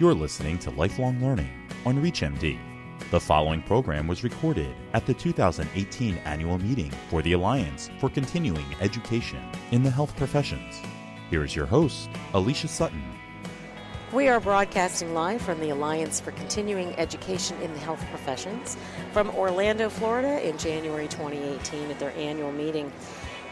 You're listening to Lifelong Learning on ReachMD. The following program was recorded at the 2018 annual meeting for the Alliance for Continuing Education in the Health Professions. Here's your host, Alicia Sutton. We are broadcasting live from the Alliance for Continuing Education in the Health Professions from Orlando, Florida in January 2018 at their annual meeting.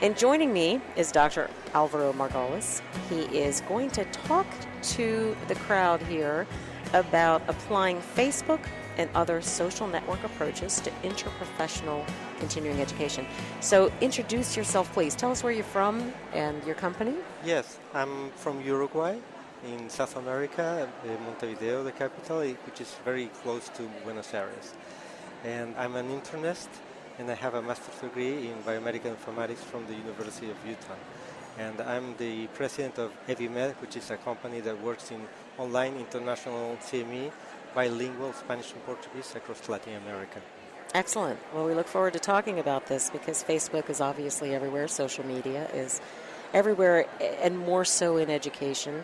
And joining me is Dr. Alvaro Margolis. He is going to talk to the crowd here about applying Facebook and other social network approaches to interprofessional continuing education. So introduce yourself, please. Tell us where you're from and your company. Yes, I'm from Uruguay in South America, Montevideo, the capital, which is very close to Buenos Aires. And I'm an internist, and I have a master's degree in biomedical informatics from the University of Utah. And I'm the president of EviMed, which is a company that works in online international CME, bilingual Spanish and Portuguese across Latin America. Excellent. Well, we look forward to talking about this because Facebook is obviously everywhere. Social media is everywhere, and more so in education.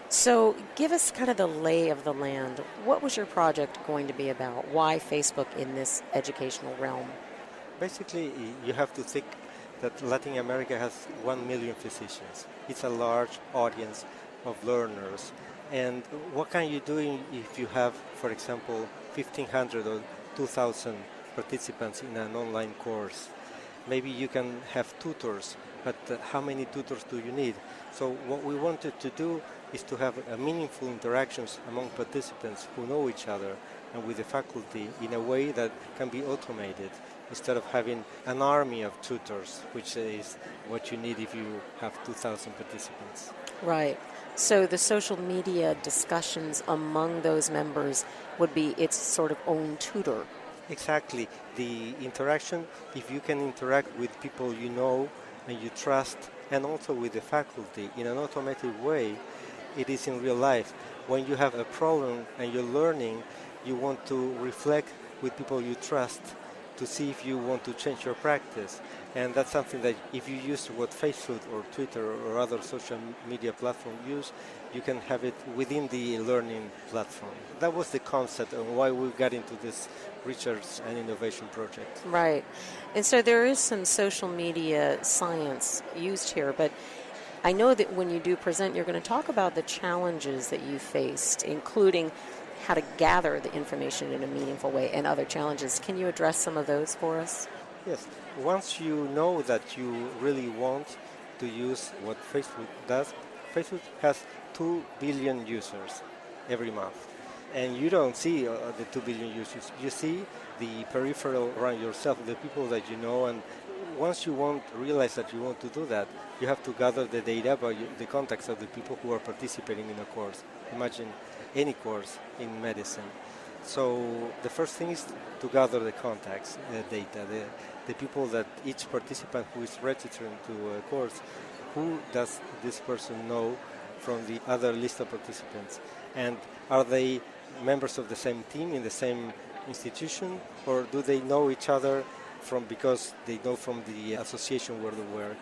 So give us kind of the lay of the land. What was your project going to be about? Why Facebook in this educational realm? Basically, you have to think that Latin America has 1 million physicians. It's a large audience of learners. And what can you do if you have, for example, 1,500 or 2,000 participants in an online course? Maybe you can have tutors, but how many tutors do you need? So what we wanted to do is to have meaningful interactions among participants who know each other and with the faculty in a way that can be automated instead of having an army of tutors, which is what you need if you have 2,000 participants. Right. So the social media discussions among those members would be its sort of own tutor. Exactly. The interaction, if you can interact with people you know and you trust, and also with the faculty in an automated way, it is in real life. When you have a problem and you're learning, you want to reflect with people you trust to see if you want to change your practice. And that's something that if you use what Facebook or Twitter or other social media platform use, you can have it within the learning platform. That was the concept and why we got into this research and innovation project. Right. And so there is some social media science used here, but I know that when you do present, you're going to talk about the challenges that you faced, including how to gather the information in a meaningful way and other challenges. Can you address some of those for us? Yes. Once you know that you really want to use what Facebook does, Facebook has 2 billion users every month. And you don't see the 2 billion users. You see the peripheral around yourself, the people that you know. And once you realize that you want to do that, you have to gather the data about the contacts of the people who are participating in a course. Imagine any course in medicine. So the first thing is to gather the contacts, the data, the people that each participant who is registering to a course, who does this person know from the other list of participants? And are they members of the same team in the same institution, or do they know each other because they know from the association where they work?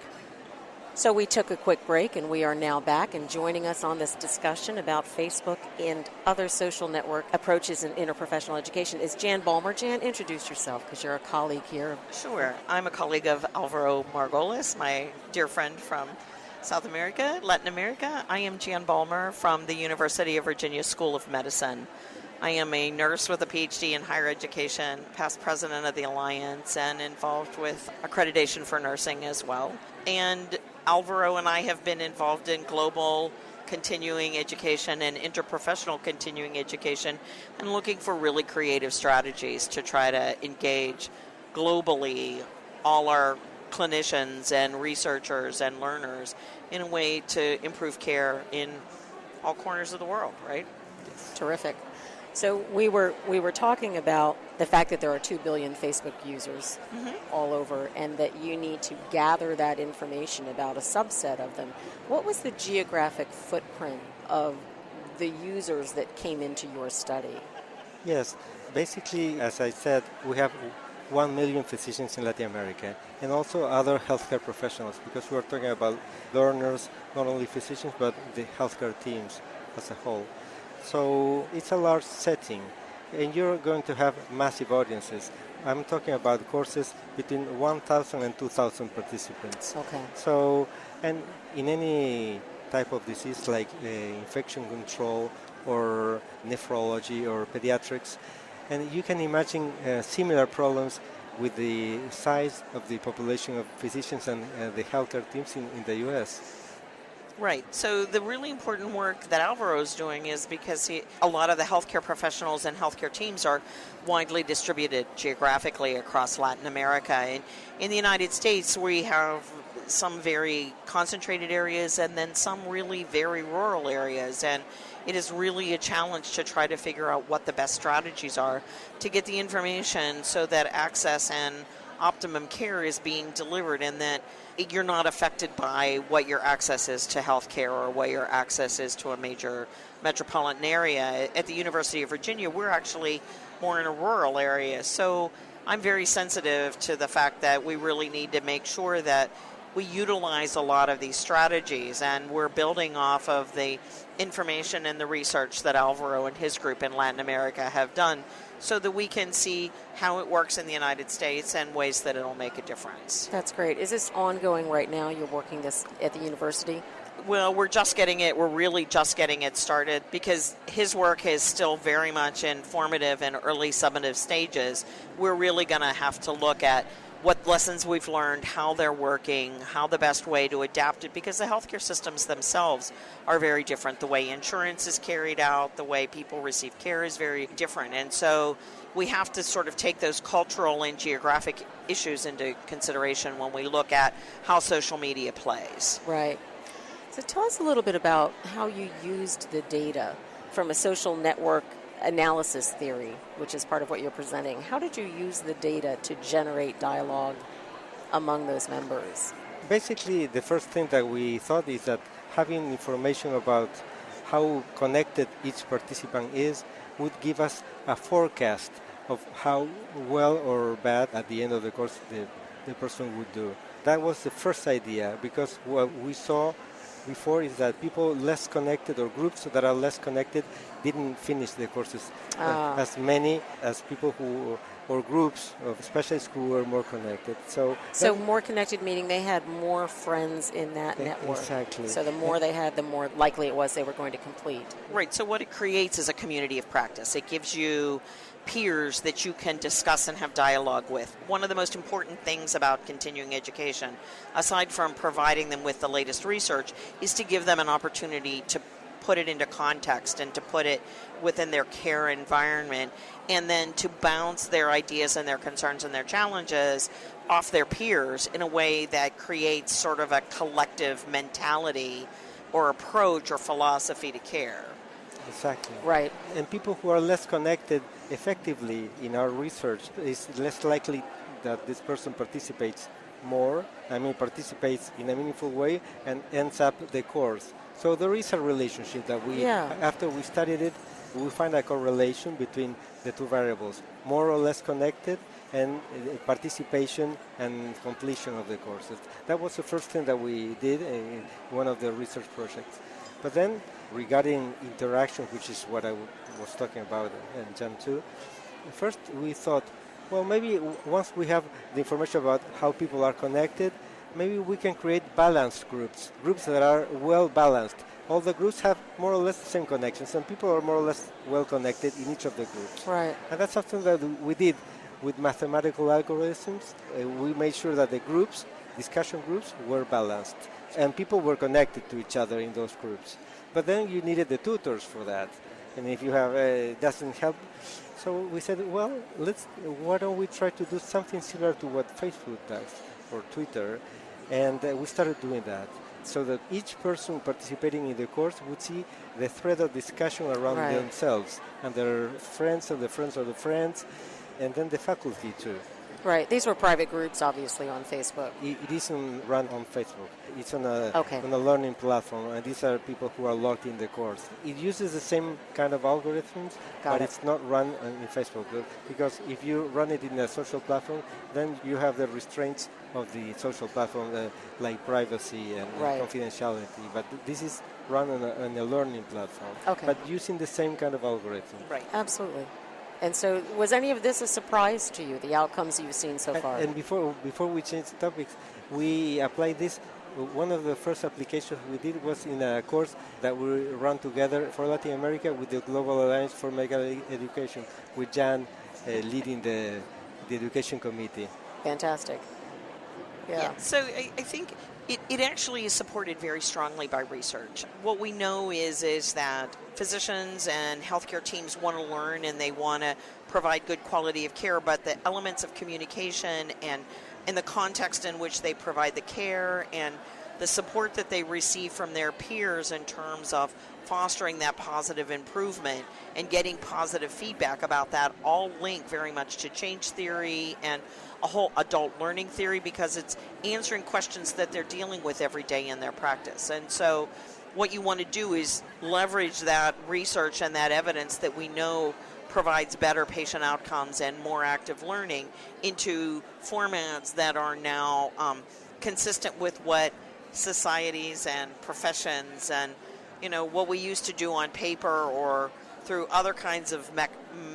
So we took a quick break, and we are now back. And joining us on this discussion about Facebook and other social network approaches in interprofessional education is Jann Balmer. Jann, introduce yourself because you're a colleague here. Sure. I'm a colleague of Alvaro Margolis, my dear friend from South America, Latin America. I am Jann Balmer from the University of Virginia School of Medicine. I am a nurse with a PhD in higher education, past president of the Alliance, and involved with accreditation for nursing as well. And Alvaro and I have been involved in global continuing education and interprofessional continuing education and looking for really creative strategies to try to engage globally all our clinicians and researchers and learners in a way to improve care in all corners of the world, right? Terrific. So we were talking about the fact that there are 2 billion Facebook users all over, and that you need to gather that information about a subset of them. What was the geographic footprint of the users that came into your study? Yes, basically, as I said, we have 1 million physicians in Latin America and also other healthcare professionals, because we are talking about learners, not only physicians, but the healthcare teams as a whole. So it's a large setting, and you're going to have massive audiences. I'm talking about courses between 1,000 and 2,000 participants. Okay. So, and in any type of disease like infection control or nephrology or pediatrics, and you can imagine similar problems with the size of the population of physicians and the healthcare teams in the U.S. Right. So the really important work that Alvaro is doing is because a lot of the healthcare professionals and healthcare teams are widely distributed geographically across Latin America. And in the United States, we have some very concentrated areas and then some really very rural areas. And it is really a challenge to try to figure out what the best strategies are to get the information so that access and optimum care is being delivered and that you're not affected by what your access is to healthcare or what your access is to a major metropolitan area. At the University of Virginia, we're actually more in a rural area. So I'm very sensitive to the fact that we really need to make sure that we utilize a lot of these strategies, and we're building off of the information and the research that Alvaro and his group in Latin America have done so that we can see how it works in the United States and ways that it'll make a difference. That's great. Is this ongoing right now? You're working this at the university? Well, we're really just getting it started because his work is still very much in formative and early summative stages. We're really going to have to look at what lessons we've learned, how they're working, how the best way to adapt it, because the healthcare systems themselves are very different. The way insurance is carried out, the way people receive care is very different. And so we have to sort of take those cultural and geographic issues into consideration when we look at how social media plays. Right. So tell us a little bit about how you used the data from a social network analysis theory, which is part of what you're presenting. How did you use the data to generate dialogue among those members? Basically, the first thing that we thought is that having information about how connected each participant is would give us a forecast of how well or bad at the end of the course the person would do. That was the first idea, because what we saw before is that people less connected or groups that are less connected didn't finish the courses as many as people who, or groups of specialists who were more connected. So more connected meaning they had more friends in that network. Exactly. So the more they had, the more likely it was they were going to complete. Right. So what it creates is a community of practice. It gives you peers that you can discuss and have dialogue with. One of the most important things about continuing education, aside from providing them with the latest research, is to give them an opportunity to put it into context and to put it within their care environment, and then to bounce their ideas and their concerns and their challenges off their peers in a way that creates sort of a collective mentality or approach or philosophy to care. Exactly. Right. And people who are less connected effectively in our research is less likely that this person participates participates in a meaningful way and ends up the course. So there is a relationship that after we studied it, we find a correlation between the two variables, more or less connected and participation and completion of the courses. That was the first thing that we did in one of the research projects. But then, regarding interaction, which is what I was talking about, and Jann too, first we thought, well, maybe once we have the information about how people are connected, maybe we can create balanced groups that are well balanced. All the groups have more or less the same connections, and people are more or less well connected in each of the groups. Right. And that's something that we did with mathematical algorithms. We made sure that the groups, discussion groups, were balanced, and people were connected to each other in those groups. But then you needed the tutors for that, and if you have it doesn't help. So we said, well, why don't we try to do something similar to what Facebook does or Twitter, and we started doing that, so that each person participating in the course would see the thread of discussion around themselves and their friends and the friends of the friends, and then the faculty too. Right. These were private groups, obviously, on Facebook. It isn't run on Facebook. It's on Okay. a learning platform, and these are people who are logged in the course. It uses the same kind of algorithms, but it's not run in Facebook. Because if you run it in a social platform, then you have the restraints of the social platform, like privacy and confidentiality. But this is run on a learning platform, but using the same kind of algorithm. Right. Absolutely. And so was any of this a surprise to you, the outcomes you've seen so far? And before we change topics, we applied this. One of the first applications we did was in a course that we run together for Latin America with the Global Alliance for Medical Education, with Jann leading the education committee. Fantastic. Yeah. So I think it actually is supported very strongly by research. What we know is that physicians and healthcare teams want to learn and they want to provide good quality of care, but the elements of communication and the context in which they provide the care and the support that they receive from their peers in terms of fostering that positive improvement and getting positive feedback about that all link very much to change theory and a whole adult learning theory, because it's answering questions that they're dealing with every day in their practice. And so what you want to do is leverage that research and that evidence that we know provides better patient outcomes and more active learning into formats that are now consistent with what societies and professions and what we used to do on paper or through other kinds of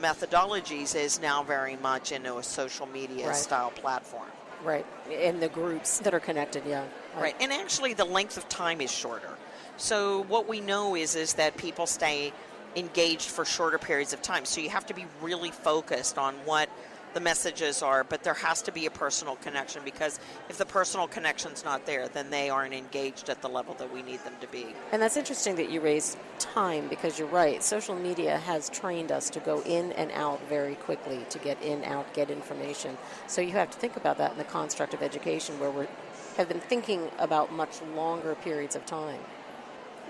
methodologies is now very much into a social media style platform. Right. And the groups that are connected, Right. And actually the length of time is shorter. So what we know is that people stay engaged for shorter periods of time. So you have to be really focused on what the messages are, but there has to be a personal connection, because if the personal connection's not there, then they aren't engaged at the level that we need them to be. And that's interesting that you raise time, because you're right. Social media has trained us to go in and out very quickly, to get in, out, get information. So you have to think about that in the construct of education, where we have been thinking about much longer periods of time.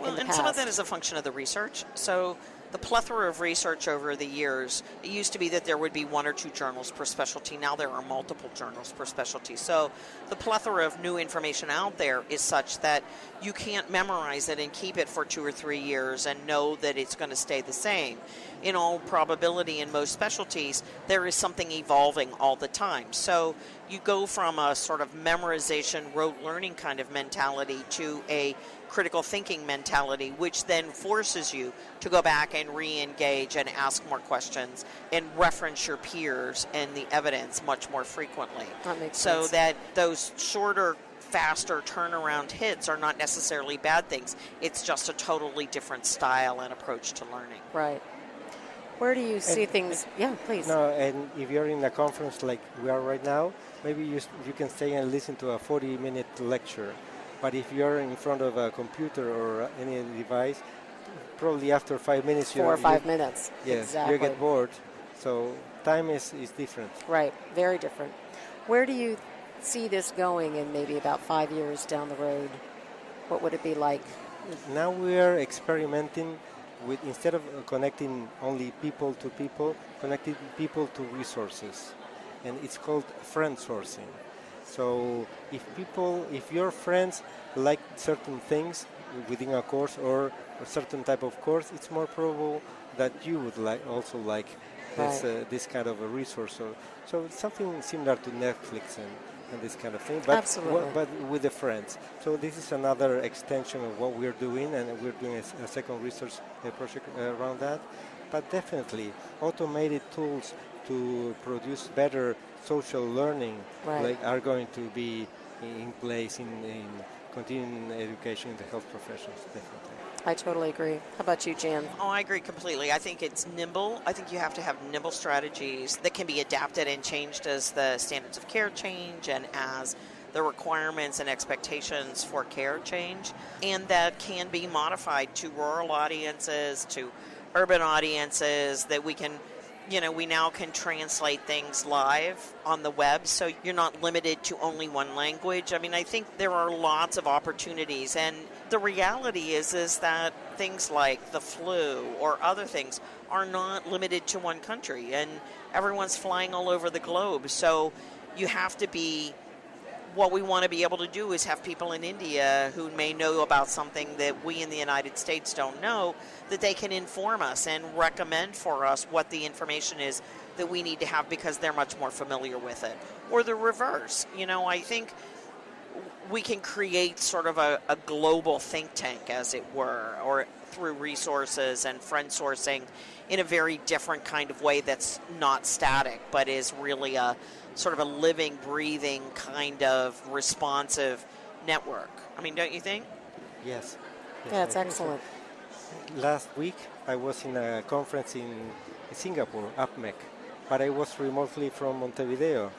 Well, and some of that is a function of the research. So the plethora of research over the years, it used to be that there would be 1 or 2 journals per specialty. Now there are multiple journals per specialty. So the plethora of new information out there is such that you can't memorize it and keep it for 2 or 3 years and know that it's going to stay the same. In all probability, in most specialties, there is something evolving all the time. So you go from a sort of memorization, rote learning kind of mentality to a critical thinking mentality, which then forces you to go back and re-engage and ask more questions and reference your peers and the evidence much more frequently. That makes so sense. that those shorter, faster turnaround hits are not necessarily bad things. It's just a totally different style and approach to learning. Right. Where do you see things? Yeah, please. No, and if you're in a conference like we are right now, maybe you can stay and listen to a 40-minute lecture. But if you're in front of a computer or any device, probably after 5 minutes... 4 or 5 minutes. Yes, exactly. you get bored. So time is different. Right, very different. Where do you see this going in maybe about 5 years down the road? What would it be like? Now we are experimenting with, instead of connecting only people to people, connecting people to resources. And it's called friend sourcing. So if your friends like certain things within a course or a certain type of course, it's more probable that you would also like this kind of a resource. So it's something similar to Netflix and this kind of thing, but Absolutely. But with the friends. So this is another extension of what we're doing, and we're doing a second research project around that. But definitely, automated tools to produce better social learning are going to be in place in continuing education in the health professions, definitely. I totally agree. How about you, Jann? Oh, I agree completely. I think it's nimble. I think you have to have nimble strategies that can be adapted and changed as the standards of care change and as the requirements and expectations for care change, and that can be modified to rural audiences, to urban audiences, that we can, we now can translate things live on the web, so you're not limited to only one language. I mean, I think there are lots of opportunities, and the reality is that things like the flu or other things are not limited to one country, and everyone's flying all over the globe. So you have to be, what we want to be able to do is have people in India who may know about something that we in the United States don't know, that they can inform us and recommend for us what the information is that we need to have because they're much more familiar with it. Or the reverse. I think we can create sort of a global think tank, as it were, or through resources and friend sourcing in a very different kind of way that's not static, but is really a sort of a living, breathing kind of responsive network. I mean, don't you think? Yes. Yeah, it's excellent. So. Last week, I was in a conference in Singapore, APMEC, but I was remotely from Montevideo.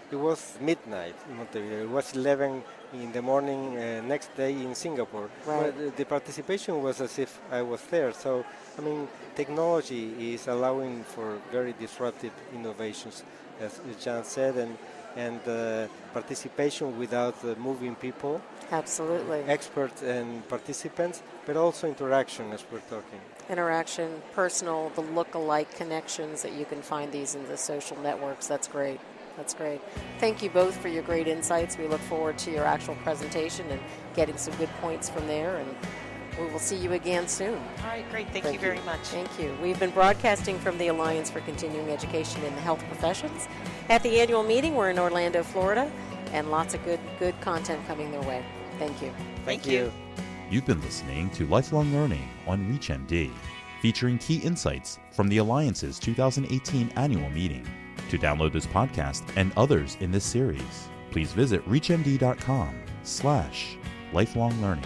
It was midnight in Montevideo. It was 11 in the morning next day in Singapore. Right. But the participation was as if I was there. So, I mean, technology is allowing for very disruptive innovations, as Jann said, and participation without moving people. Absolutely. Experts and participants, but also interaction, as we're talking. Interaction, personal, the look-alike connections that you can find these in the social networks. That's great. That's great. Thank you both for your great insights. We look forward to your actual presentation and getting some good points from there, and we will see you again soon. All right, great. Thank you very much. Thank you. We've been broadcasting from the Alliance for Continuing Education in the Health Professions. At the annual meeting, we're in Orlando, Florida, and lots of good content coming their way. Thank you. Thank you. You've been listening to Lifelong Learning on ReachMD, featuring key insights from the Alliance's 2018 annual meeting. To download this podcast and others in this series, please visit reachmd.com/lifelonglearning.